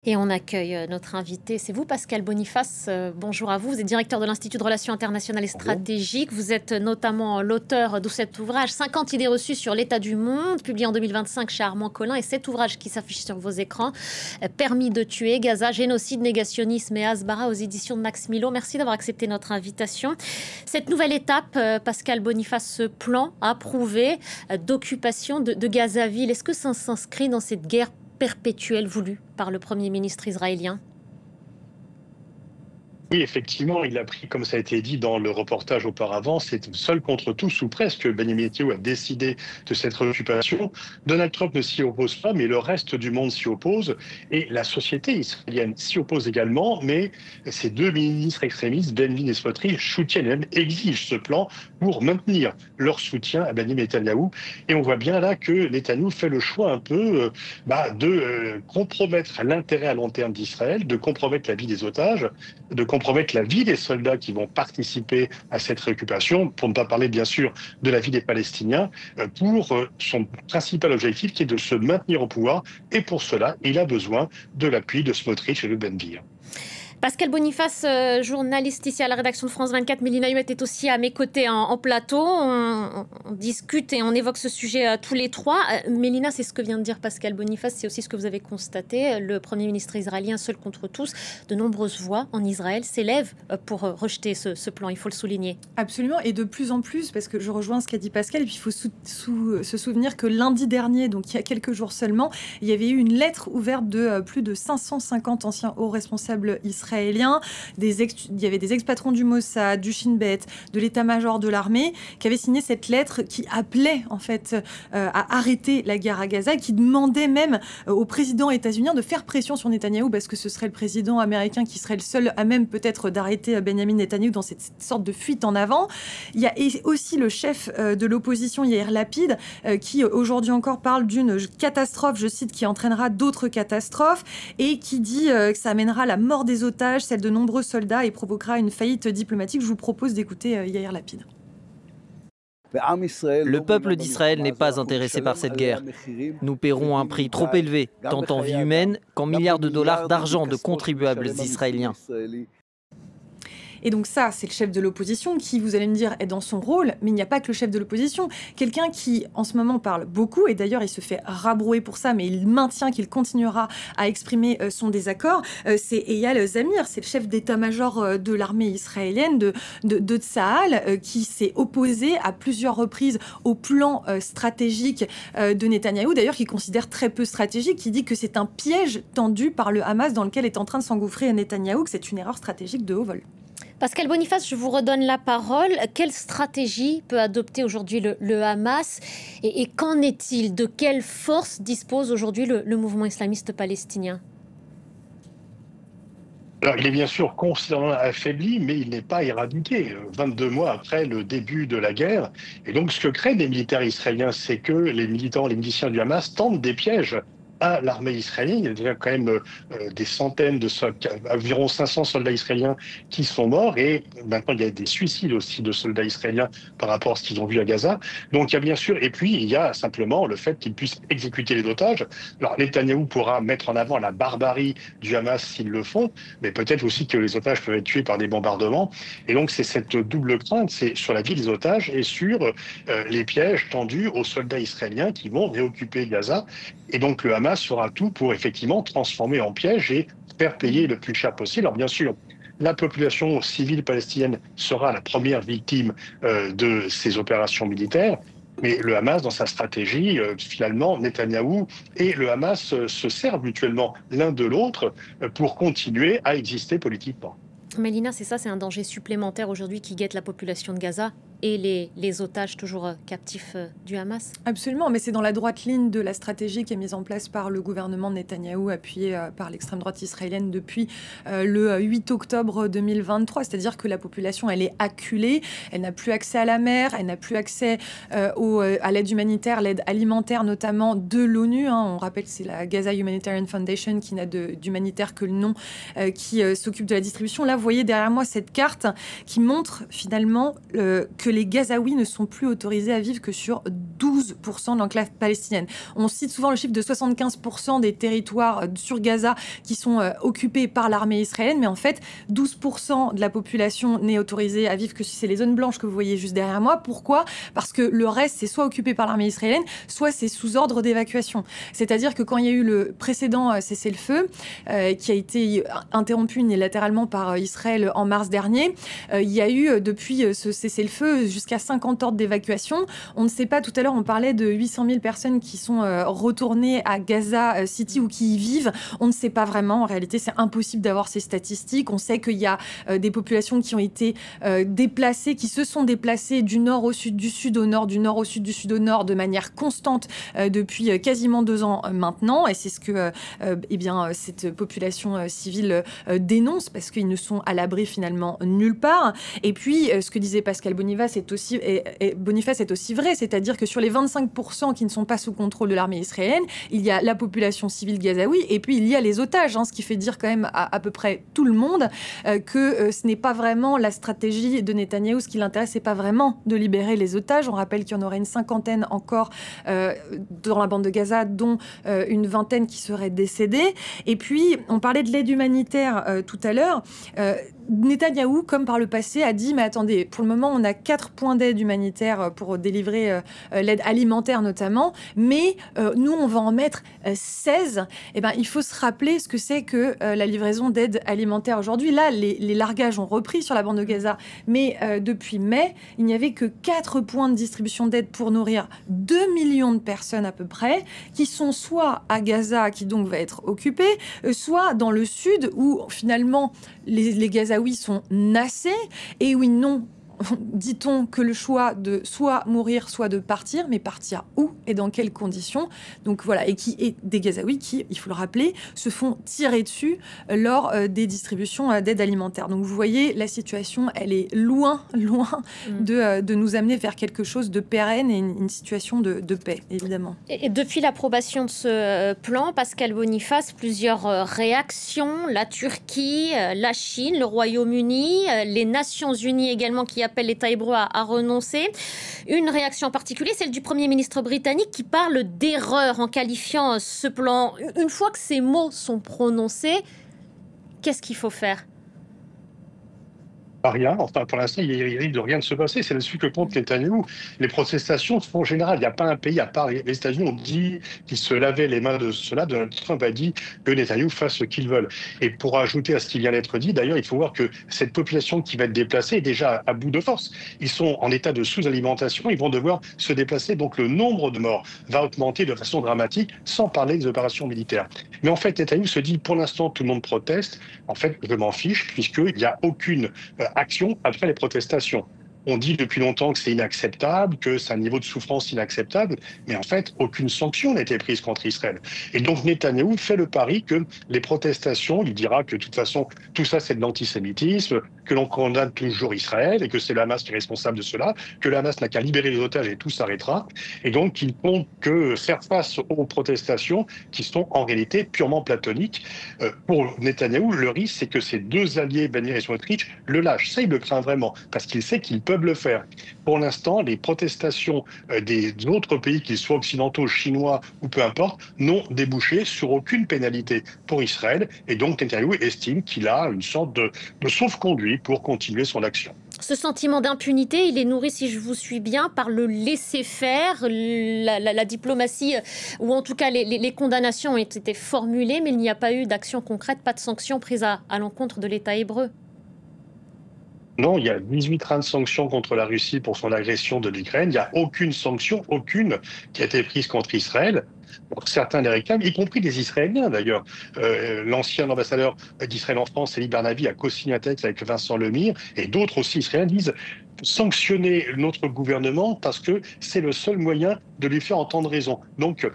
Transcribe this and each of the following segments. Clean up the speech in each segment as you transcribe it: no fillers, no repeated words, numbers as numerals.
Et on accueille notre invité, c'est vous Pascal Boniface, bonjour à vous, vous êtes directeur de l'Institut de Relations internationales et stratégiques, vous êtes notamment l'auteur de cet ouvrage 50 idées reçues sur l'état du monde, publié en 2025 chez Armand Collin, et cet ouvrage qui s'affiche sur vos écrans, Permis de tuer, Gaza, génocide, négationnisme et Hasbara aux éditions de Max Milo. Merci d'avoir accepté notre invitation. Cette nouvelle étape, Pascal Boniface, ce plan approuvé d'occupation de Gaza-Ville, est-ce que ça s'inscrit dans cette guerre perpétuelle voulue par le Premier ministre israélien? Oui, effectivement, il a pris, comme ça a été dit dans le reportage auparavant, c'est seul contre tous, ou presque, Benjamin Netanyahou a décidé de cette réoccupation. Donald Trump ne s'y oppose pas, mais le reste du monde s'y oppose. Et la société israélienne s'y oppose également, mais ces deux ministres extrémistes, Ben-Gvir et Smotrich, soutiennent et même exigent ce plan pour maintenir leur soutien à Benjamin Netanyahou. Et on voit bien là que Netanyahou fait le choix un peu de compromettre l'intérêt à long terme d'Israël, de compromettre la vie des otages, de compromettre la vie des soldats qui vont participer à cette réoccupation, pour ne pas parler bien sûr de la vie des Palestiniens, pour son principal objectif qui est de se maintenir au pouvoir. Et pour cela, il a besoin de l'appui de Smotrich et de Ben-Gvir. Pascal Boniface, journaliste ici à la rédaction de France 24, Mélina Huet est aussi à mes côtés en plateau. On discute et on évoque ce sujet tous les trois. Mélina, c'est ce que vient de dire Pascal Boniface, c'est aussi ce que vous avez constaté. Le Premier ministre israélien, seul contre tous, de nombreuses voix en Israël s'élèvent pour rejeter ce plan, il faut le souligner. Absolument, et de plus en plus, parce que je rejoins ce qu'a dit Pascal, et puis il faut se souvenir que lundi dernier, donc il y a quelques jours seulement, il y avait eu une lettre ouverte de plus de 550 anciens hauts responsables israéliens. Il y avait des ex-patrons du Mossad, du Shin Bet, de l'état-major de l'armée, qui avaient signé cette lettre qui appelait en fait à arrêter la guerre à Gaza, qui demandait même au président états-unien de faire pression sur Netanyahou, parce que ce serait le président américain qui serait le seul à même peut-être d'arrêter Benjamin Netanyahou dans cette sorte de fuite en avant. Il y a aussi le chef de l'opposition, Yair Lapid, qui aujourd'hui encore parle d'une catastrophe, je cite, qui entraînera d'autres catastrophes, et qui dit que ça amènera la mort des otages, celle de nombreux soldats, et provoquera une faillite diplomatique. Je vous propose d'écouter Yair Lapid. Le peuple d'Israël n'est pas intéressé par cette guerre. Nous paierons un prix trop élevé, tant en vie humaine qu'en milliards de dollars d'argent de contribuables israéliens. Et donc ça, c'est le chef de l'opposition qui, vous allez me dire, est dans son rôle, mais il n'y a pas que le chef de l'opposition. Quelqu'un qui, en ce moment, parle beaucoup, et d'ailleurs, il se fait rabrouer pour ça, mais il maintient qu'il continuera à exprimer son désaccord, c'est Eyal Zamir, c'est le chef d'état-major de l'armée israélienne de Tsahal, qui s'est opposé à plusieurs reprises au plan stratégique de Netanyahou, d'ailleurs, qui considère très peu stratégique, qui dit que c'est un piège tendu par le Hamas dans lequel est en train de s'engouffrer Netanyahou, que c'est une erreur stratégique de haut vol. Pascal Boniface, je vous redonne la parole. Quelle stratégie peut adopter aujourd'hui le Hamas et qu'en est-il? De quelle force dispose aujourd'hui le mouvement islamiste palestinien? Alors, il est bien sûr considérablement affaibli, mais il n'est pas éradiqué 22 mois après le début de la guerre. Et donc, ce que craignent les militaires israéliens, c'est que les miliciens du Hamas tentent des pièges à l'armée israélienne. Il y a déjà quand même des centaines environ 500 soldats israéliens qui sont morts, et maintenant il y a des suicides aussi de soldats israéliens par rapport à ce qu'ils ont vu à Gaza. Donc il y a bien sûr, et puis il y a simplement le fait qu'ils puissent exécuter les otages. Alors Netanyahou pourra mettre en avant la barbarie du Hamas s'ils le font, mais peut-être aussi que les otages peuvent être tués par des bombardements. Et donc c'est cette double crainte, c'est sur la vie des otages et sur les pièges tendus aux soldats israéliens qui vont réoccuper Gaza. Et donc le Hamas fera tout pour effectivement transformer en piège et faire payer le plus cher possible. Alors bien sûr, la population civile palestinienne sera la première victime de ces opérations militaires. Mais le Hamas, dans sa stratégie, finalement, Netanyahou et le Hamas se servent mutuellement l'un de l'autre pour continuer à exister politiquement. Mélina, c'est ça, c'est un danger supplémentaire aujourd'hui qui guette la population de Gaza et les otages toujours captifs du Hamas? Absolument, mais c'est dans la droite ligne de la stratégie qui est mise en place par le gouvernement de Netanyahou, appuyé par l'extrême droite israélienne depuis le 8 octobre 2023. C'est-à-dire que la population, elle est acculée, elle n'a plus accès à la mer, elle n'a plus accès à l'aide humanitaire, l'aide alimentaire notamment de l'ONU. On rappelle que c'est la Gaza Humanitarian Foundation qui n'a d'humanitaire que le nom, qui s'occupe de la distribution. Là, vous voyez derrière moi cette carte qui montre finalement que les Gazaouis ne sont plus autorisés à vivre que sur 12% de l'enclave palestinienne. On cite souvent le chiffre de 75% des territoires sur Gaza qui sont occupés par l'armée israélienne, mais en fait, 12% de la population n'est autorisée à vivre que si c'est les zones blanches que vous voyez juste derrière moi. Pourquoi ? Parce que le reste, c'est soit occupé par l'armée israélienne, soit c'est sous ordre d'évacuation. C'est-à-dire que quand il y a eu le précédent cessez-le-feu, qui a été interrompu unilatéralement par Israël en mars dernier, il y a eu depuis ce cessez-le-feu jusqu'à 50 ordres d'évacuation. On ne sait pas, tout à l'heure on parlait de 800 000 personnes qui sont retournées à Gaza City ou qui y vivent. On ne sait pas vraiment, en réalité c'est impossible d'avoir ces statistiques. On sait qu'il y a des populations qui ont été déplacées, qui se sont déplacées du nord au sud, du sud au nord, du nord au sud, du sud au nord de manière constante depuis quasiment 2 ans maintenant. Et c'est ce que cette population civile dénonce, parce qu'ils ne sont à l'abri finalement nulle part. Et puis, ce que disait Pascal Boniface est aussi vrai, c'est-à-dire que sur les 25% qui ne sont pas sous contrôle de l'armée israélienne, il y a la population civile gazaoui, et puis il y a les otages, ce qui fait dire quand même à peu près tout le monde que ce n'est pas vraiment la stratégie de Netanyahou. Ce qui l'intéresse, c'est pas vraiment de libérer les otages. On rappelle qu'il y en aurait une 50aine encore dans la bande de Gaza, dont une 20aine qui seraient décédés. Et puis, on parlait de l'aide humanitaire tout à l'heure. Netanyahou, comme par le passé, a dit « Mais attendez, pour le moment, on a 4 points d'aide humanitaire pour délivrer l'aide alimentaire notamment, mais nous, on va en mettre 16. » Eh bien, il faut se rappeler ce que c'est que la livraison d'aide alimentaire aujourd'hui. Là, les largages ont repris sur la bande de Gaza, mais depuis mai, il n'y avait que 4 points de distribution d'aide pour nourrir 2 millions de personnes à peu près, qui sont soit à Gaza, qui donc va être occupé, soit dans le sud, où finalement les Gazaouis sont nassés et où ils n'ont, dit-on, que le choix de soit mourir, soit de partir, mais partir où et dans quelles conditions. Donc voilà, et des Gazaouis qui, il faut le rappeler, se font tirer dessus lors des distributions d'aide alimentaire. Donc vous voyez, la situation, elle est loin de nous amener vers quelque chose de pérenne et une situation de paix, évidemment. Et depuis l'approbation de ce plan, Pascal Boniface, plusieurs réactions, la Turquie, la Chine, le Royaume-Uni, les Nations Unies également qui appelle l'État hébreu à renoncer. Une réaction en particulier, celle du Premier ministre britannique qui parle d'erreur en qualifiant ce plan. Une fois que ces mots sont prononcés, qu'est-ce qu'il faut faire ? Pas rien. Enfin, pour l'instant, il risque de rien de se passer. C'est là-dessus que compte Netanyahou. Les protestations se font en général. Il n'y a pas un pays, à part les États-Unis, ont dit qu'ils se lavaient les mains de cela. Donald Trump a dit que Netanyahou fasse ce qu'ils veulent. Et pour ajouter à ce qui vient d'être dit, d'ailleurs, il faut voir que cette population qui va être déplacée est déjà à bout de force. Ils sont en état de sous-alimentation. Ils vont devoir se déplacer. Donc, le nombre de morts va augmenter de façon dramatique, sans parler des opérations militaires. Mais en fait, Netanyahou se dit, pour l'instant, tout le monde proteste. En fait, je m'en fiche, puisqu'il n'y a aucune action après les protestations. On dit depuis longtemps que c'est inacceptable, que c'est un niveau de souffrance inacceptable, mais en fait, aucune sanction n'a été prise contre Israël. Et donc Netanyahou fait le pari que les protestations, il dira que de toute façon, tout ça c'est de l'antisémitisme, que l'on condamne toujours Israël et que c'est le Hamas qui est responsable de cela, que le Hamas n'a qu'à libérer les otages et tout s'arrêtera. Et donc il compte que faire face aux protestations qui sont en réalité purement platoniques. Pour Netanyahou, le risque c'est que ses 2 alliés, Benir et Smotrich, le lâchent. Ça, il le craint vraiment, parce qu'il sait qu'ils peuvent le faire. Pour l'instant, les protestations des autres pays, qu'ils soient occidentaux, chinois ou peu importe, n'ont débouché sur aucune pénalité pour Israël. Et donc Netanyahou estime qu'il a une sorte de sauf-conduit pour continuer son action. Ce sentiment d'impunité, il est nourri, si je vous suis bien, par le laisser-faire, la diplomatie, ou en tout cas les condamnations ont été formulées, mais il n'y a pas eu d'action concrète, pas de sanctions prises à l'encontre de l'État hébreu. Non, il y a 18 trains de sanctions contre la Russie pour son agression de l'Ukraine. Il n'y a aucune sanction, aucune, qui a été prise contre Israël. Donc, certains les réclament, y compris des Israéliens d'ailleurs. L'ancien ambassadeur d'Israël en France, Elie Barnavi, a co-signé un texte avec Vincent Lemire, et d'autres aussi Israéliens disent sanctionner notre gouvernement parce que c'est le seul moyen de lui faire entendre raison. Donc,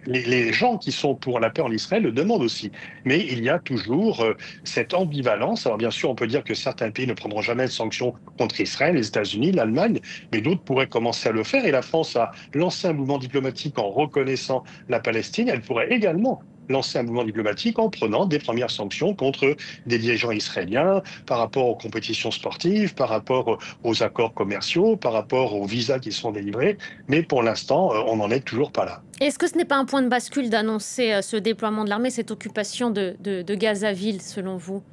les gens qui sont pour la paix en Israël le demandent aussi. Mais il y a toujours cette ambivalence. Alors bien sûr, on peut dire que certains pays ne prendront jamais de sanctions contre Israël, les États-Unis, l'Allemagne, mais d'autres pourraient commencer à le faire. Et la France a lancé un mouvement diplomatique en reconnaissant la Palestine. Elle pourrait également lancer un mouvement diplomatique en prenant des premières sanctions contre des dirigeants israéliens par rapport aux compétitions sportives, par rapport aux accords commerciaux, par rapport aux visas qui sont délivrés. Mais pour l'instant, on n'en est toujours pas là. Est-ce que ce n'est pas un point de bascule d'annoncer ce déploiement de l'armée, cette occupation de Gaza-Ville, selon vous?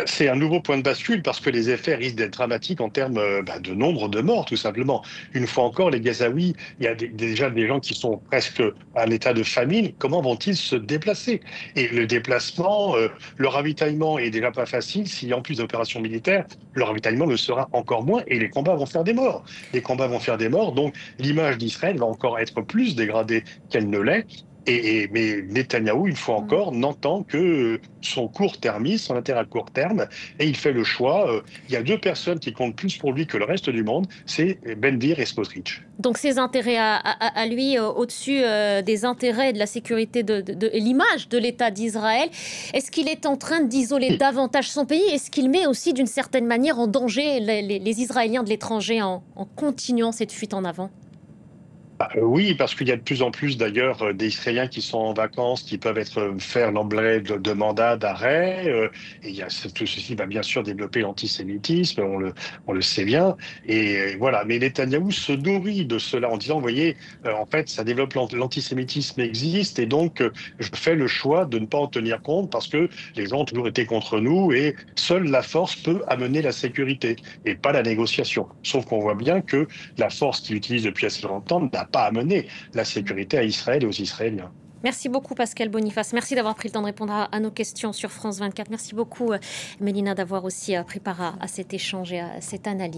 C'est un nouveau point de bascule parce que les effets risquent d'être dramatiques en termes de nombre de morts, tout simplement. Une fois encore, les Gazaouis, il y a déjà des gens qui sont presque à l'état de famine. Comment vont-ils se déplacer? Et le déplacement, le ravitaillement est déjà pas facile. S'il y a en plus d'opérations militaires, le ravitaillement le sera encore moins et les combats vont faire des morts. Les combats vont faire des morts, donc l'image d'Israël va encore être plus dégradée qu'elle ne l'est. Mais Netanyahou, une fois encore, n'entend que son court-termisme, son intérêt à court terme, et il fait le choix. Il y a deux personnes qui comptent plus pour lui que le reste du monde, c'est Ben Gvir et Smotrich. Donc ses intérêts à lui au-dessus des intérêts de la sécurité et l'image de l'État d'Israël. Est-ce qu'il est en train d'isoler davantage son pays? Est-ce qu'il met aussi d'une certaine manière en danger les Israéliens de l'étranger en continuant cette fuite en avant? Oui, parce qu'il y a de plus en plus d'ailleurs des Israéliens qui sont en vacances, qui peuvent faire l'objet de mandats d'arrêt. Et tout ceci va bien sûr développer l'antisémitisme, on le sait bien. Et voilà, mais Netanyahou se nourrit de cela en disant, vous voyez, en fait, ça développe l'antisémitisme existe, et donc je fais le choix de ne pas en tenir compte parce que les gens ont toujours été contre nous et seule la force peut amener la sécurité et pas la négociation. Sauf qu'on voit bien que la force qu'il utilise depuis assez longtemps n'a pas amené la sécurité à Israël et aux Israéliens. Merci beaucoup Pascal Boniface. Merci d'avoir pris le temps de répondre à nos questions sur France 24. Merci beaucoup Mélina d'avoir aussi pris part à cet échange et à cette analyse.